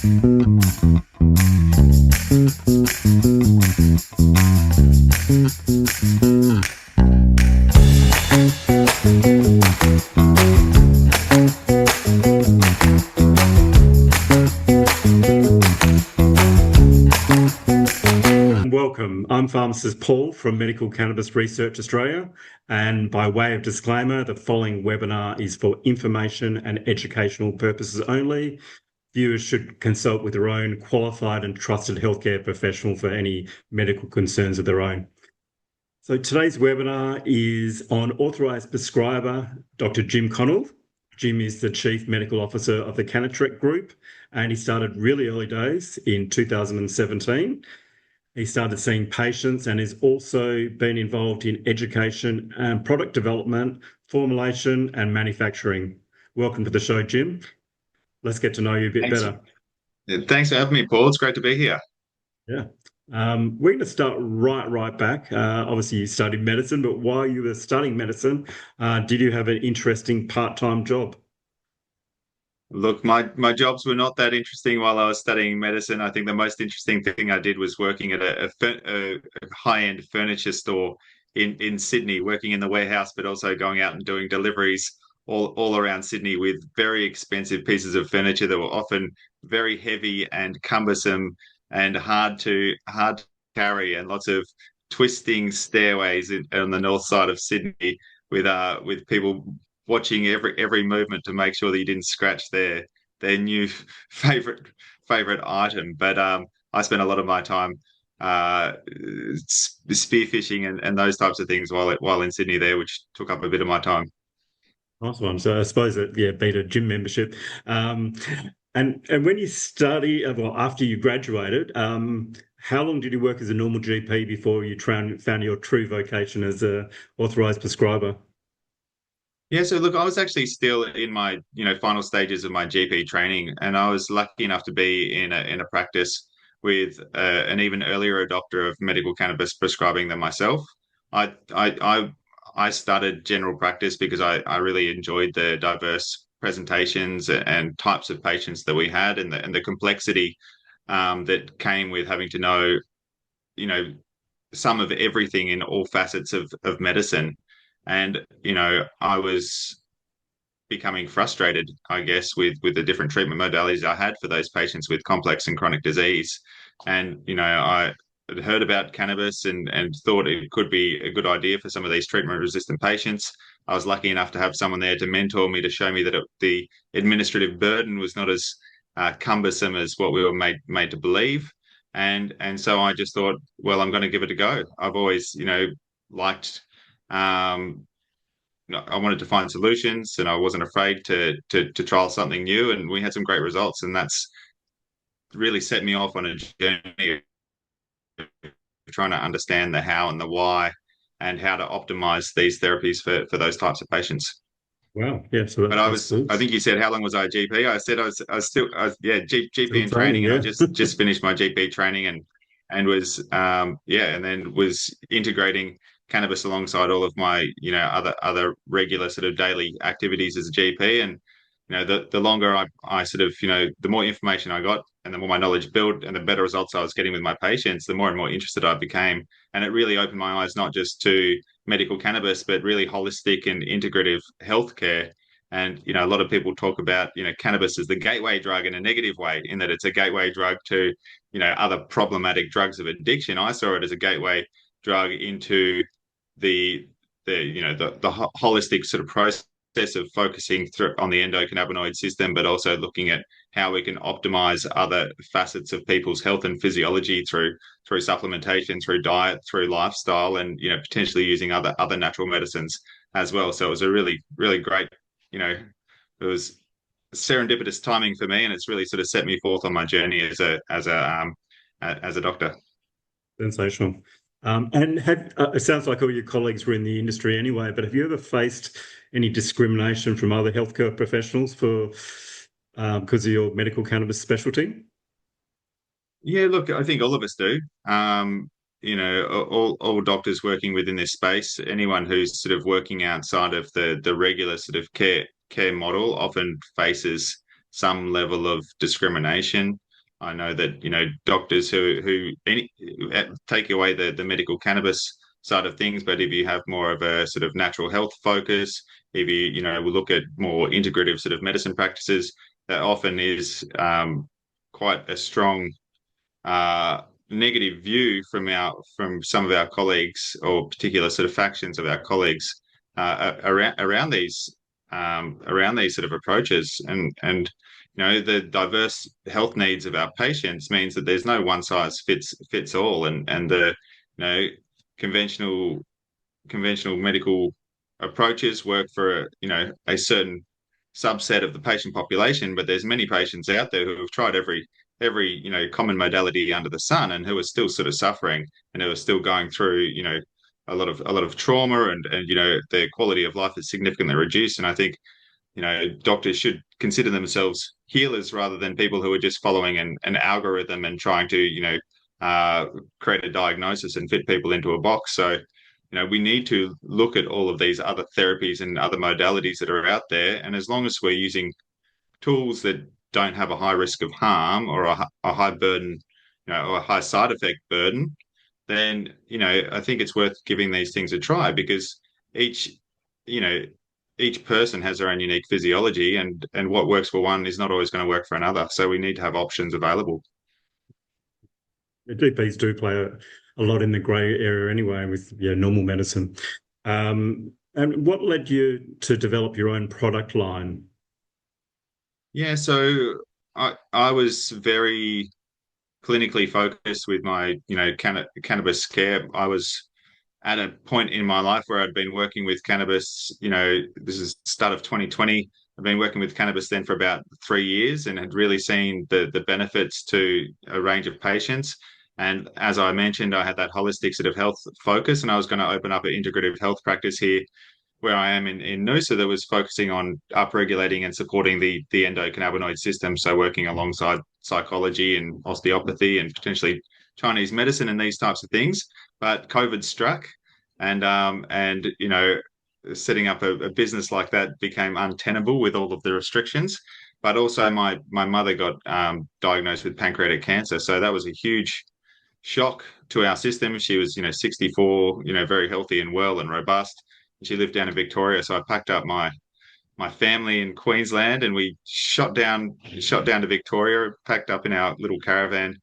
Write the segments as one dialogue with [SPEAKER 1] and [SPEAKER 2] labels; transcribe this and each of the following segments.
[SPEAKER 1] Welcome. I'm Pharmacist Paul from Medical Cannabis Research Australia, and by way of disclaimer, the following webinar is for information and educational purposes only. Viewers should consult with their own qualified and trusted healthcare professional for any medical concerns of their own. So today's webinar is on authorised prescriber, Dr. Jim Connell. Jim is the Chief Medical Officer of the Cannatrek Group, and he started really early days in 2017. He started seeing patients and has also been involved in education and product development, formulation and manufacturing. Welcome to the show, Jim. Let's get to know you a bit better.
[SPEAKER 2] Thanks for having me, Paul. It's great to be here.
[SPEAKER 1] Yeah. We're going to start right back. Obviously, you studied medicine, but while you were studying medicine, did you have an interesting part-time job?
[SPEAKER 2] Look, my jobs were not that interesting while I was studying medicine. I think the most interesting thing I did was working at a high-end furniture store in Sydney, working in the warehouse, but also going out and doing deliveries all around Sydney with very expensive pieces of furniture that were often very heavy and cumbersome and hard to carry, and lots of twisting stairways on the north side of Sydney with people watching every movement to make sure that you didn't scratch their new favorite item. But I spent a lot of my time spearfishing and those types of things while in Sydney there, which took up a bit of my time.
[SPEAKER 1] Nice one. So I suppose that beat a gym membership. And when you study, well, after you graduated, how long did you work as a normal GP before you found your true vocation as a authorised prescriber?
[SPEAKER 2] Yeah, so look, I was actually still in my final stages of my GP training, and I was lucky enough to be in a practice with an even earlier adopter of medical cannabis prescribing than myself. I started general practice because I really enjoyed the diverse presentations and types of patients that we had, and the complexity that came with having to know, some of everything in all facets of medicine. And I was becoming frustrated, I guess, with the different treatment modalities I had for those patients with complex and chronic disease. And I had heard about cannabis and thought it could be a good idea for some of these treatment resistant patients. I was lucky enough to have someone there to mentor me, to show me that the administrative burden was not as cumbersome as what we were made to believe. And so I just thought, well, I'm going to give it a go. I've always liked, I wanted to find solutions, and I wasn't afraid to trial something new, and we had some great results, and that's really set me off on a journey of trying to understand the how and the why, and how to optimize these therapies for those types of patients.
[SPEAKER 1] Wow. Yeah. So
[SPEAKER 2] but I think you said, how long was I a GP? I said I was GP in training, and I just finished my GP training and was and then was integrating cannabis alongside all of my other regular sort of daily activities as a GP. And the longer I sort of the more information I got, and the more my knowledge built, and the better results I was getting with my patients, the more and more interested I became. And it really opened my eyes not just to medical cannabis, but really holistic and integrative healthcare. And a lot of people talk about cannabis as the gateway drug in a negative way, in that it's a gateway drug to other problematic drugs of addiction. I saw it as a gateway drug into the holistic sort of process of focusing on the endocannabinoid system, but also looking at how we can optimize other facets of people's health and physiology through supplementation, through diet, through lifestyle, and potentially using other natural medicines as well. So it was a really, really great, it was serendipitous timing for me, and it's really sort of set me forth on my journey as a doctor.
[SPEAKER 1] Sensational. And it sounds like all your colleagues were in the industry anyway, but have you ever faced any discrimination from other healthcare professionals because of your medical cannabis specialty?
[SPEAKER 2] Yeah, look, I think all of us do. All doctors working within this space, anyone who's sort of working outside of the regular sort of care model, often faces some level of discrimination. I know that, doctors take away the medical cannabis side of things, but if you have more of a sort of natural health focus, if will look at more integrative sort of medicine practices, that often is quite a strong negative view from some of our colleagues or particular sort of factions of our colleagues around these sort of approaches, and the diverse health needs of our patients means that there's no one size fits all, and the conventional medical approaches work for a certain subset of the patient population, but there's many patients out there who have tried every common modality under the sun and who are still sort of suffering and who are still going through a lot of trauma, and their quality of life is significantly reduced. And I think doctors should consider themselves healers rather than people who are just following an algorithm and trying to create a diagnosis and fit people into a box. So we need to look at all of these other therapies and other modalities that are out there, and as long as we're using tools that don't have a high risk of harm or a high burden, or a high side effect burden, then I think it's worth giving these things a try, because each you know each person has their own unique physiology, and what works for one is not always going to work for another. So we need to have options available.
[SPEAKER 1] The GPs do play a lot in the grey area anyway with normal medicine. And what led you to develop your own product line?
[SPEAKER 2] Yeah, so I was very clinically focused with my cannabis care. I was at a point in my life where I'd been working with cannabis. This is start of 2020. I've been working with cannabis then for about 3 years and had really seen the benefits to a range of patients. And as I mentioned, I had that holistic sort of health focus, and I was going to open up an integrative health practice here where I am in Noosa, that was focusing on upregulating and supporting the endocannabinoid system. So working alongside psychology and osteopathy and potentially Chinese medicine and these types of things. But COVID struck, and setting up a business like that became untenable with all of the restrictions. But also my mother got diagnosed with pancreatic cancer, so that was a huge shock to our system. She was 64, very healthy and well and robust. She lived down in Victoria, so I packed up my family in Queensland and we shot down to Victoria, packed up in our little caravan,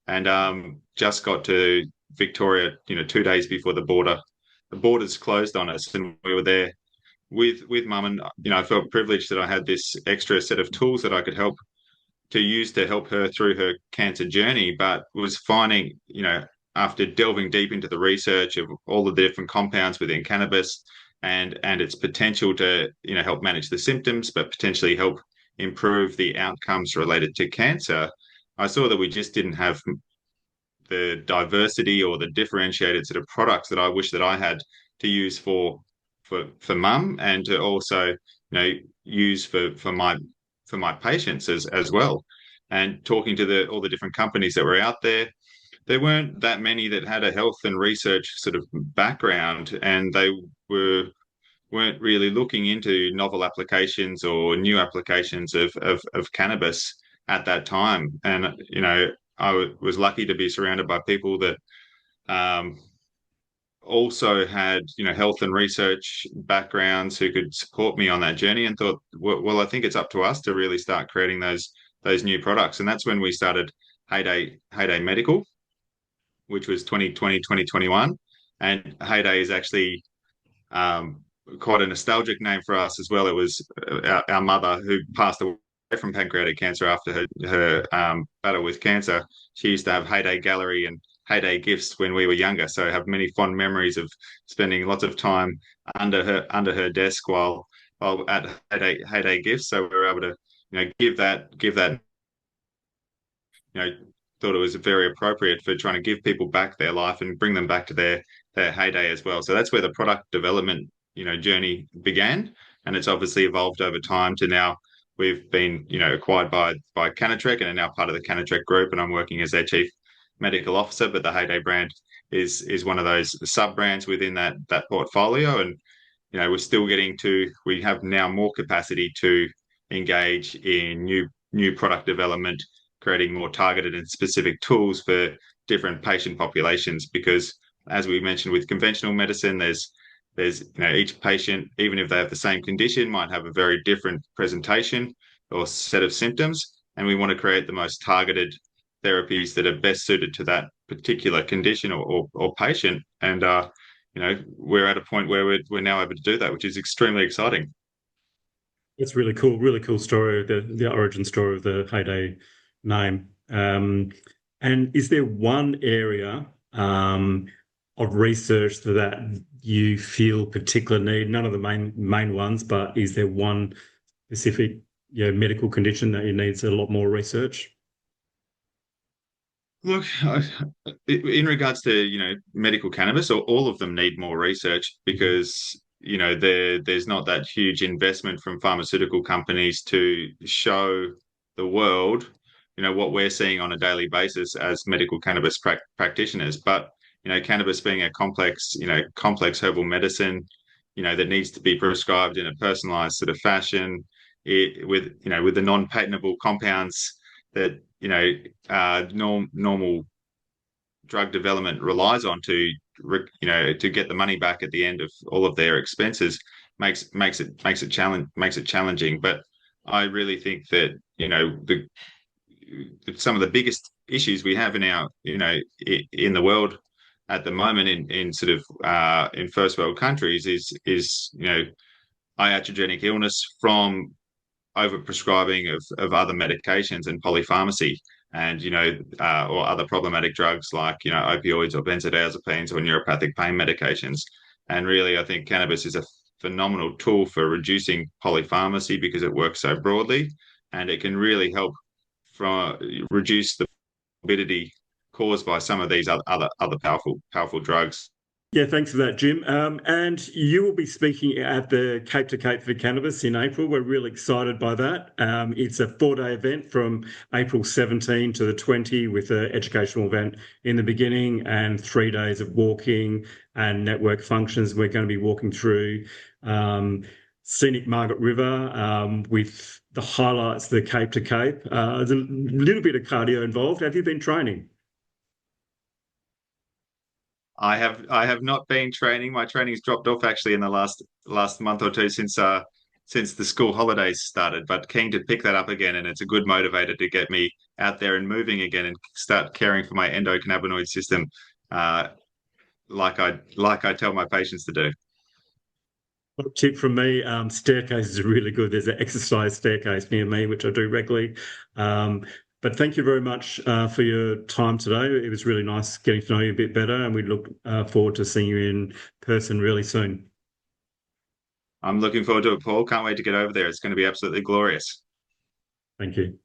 [SPEAKER 2] and just got to Victoria 2 days before the borders closed on us, and we were there with mum. And I felt privileged that I had this extra set of tools that I could use to help her through her cancer journey, but was finding, after delving deep into the research of all of the different compounds within cannabis and its potential to, help manage the symptoms, but potentially help improve the outcomes related to cancer, I saw that we just didn't have the diversity or the differentiated sort of products that I wish that I had to use for mum, and to also use for my patients as well. And talking to all the different companies that were out there weren't that many that had a health and research sort of background, and they weren't really looking into novel applications or new applications of cannabis at that time. And I was lucky to be surrounded by people that also had health and research backgrounds who could support me on that journey, and thought, well, I think it's up to us to really start creating those new products. And that's when we started Heyday Medical, which was 2020 2021. And Heyday is actually quite a nostalgic name for us as well. It was our mother, who passed away from pancreatic cancer after her battle with cancer. She used to have Heyday Gallery and Heyday Gifts when we were younger, so I have many fond memories of spending lots of time under her desk while at Heyday Gifts. So we were able to give that thought it was very appropriate for trying to give people back their life and bring them back to their heyday as well. So that's where the product development journey began, and it's obviously evolved over time to now we've been acquired by Cannatrek and are now part of the Cannatrek group, and I'm working as their chief medical officer. But the Heyday brand is one of those sub brands within that portfolio, and we have now more capacity to engage in new product development, creating more targeted and specific tools for different patient populations. Because as we mentioned with conventional medicine, there's each patient, even if they have the same condition, might have a very different presentation or set of symptoms, and we want to create the most targeted therapies that are best suited to that particular condition or patient. And we're at a point where we're now able to do that, which is extremely exciting.
[SPEAKER 1] It's really cool story, the origin story of the Heyday name. And is there one area of research that you feel particular need? None of the main ones, but is there one specific medical condition that needs a lot more research?
[SPEAKER 2] Look, in regards to medical cannabis, all of them need more research because there's not that huge investment from pharmaceutical companies to show the world what we're seeing on a daily basis as medical cannabis practitioners. But cannabis being a complex herbal medicine, that needs to be prescribed in a personalized sort of fashion, with the non-patentable compounds that normal drug development relies on to get the money back at the end of all of their expenses, makes it challenging. But I really think that some of the biggest issues we have in our in the world at the moment in sort of in first world countries is iatrogenic illness from overprescribing of other medications and polypharmacy, and or other problematic drugs like opioids or benzodiazepines or neuropathic pain medications. And really, I think cannabis is a phenomenal tool for reducing polypharmacy because it works so broadly, and it can really help reduce the morbidity caused by some of these other powerful drugs.
[SPEAKER 1] Yeah, thanks for that, Jim. And you will be speaking at the Cape to Cape for Cannabis in April. We're really excited by that. It's a 4-day event from April 17 to the 20 with an educational event in the beginning and 3 days of walking and network functions. We're going to be walking through scenic Margaret River with the highlights of the Cape to Cape. There's a little bit of cardio involved. Have you been training?
[SPEAKER 2] I have not been training. My training's dropped off actually in the last month or two since the school holidays started, but keen to pick that up again, and it's a good motivator to get me out there and moving again and start caring for my endocannabinoid system, like I tell my patients to do.
[SPEAKER 1] Tip from me, staircases are really good. There's an exercise staircase near me, which I do regularly. But thank you very much for your time today. It was really nice getting to know you a bit better, and we look forward to seeing you in person really soon.
[SPEAKER 2] I'm looking forward to it, Paul. Can't wait to get over there. It's going to be absolutely glorious.
[SPEAKER 1] Thank you.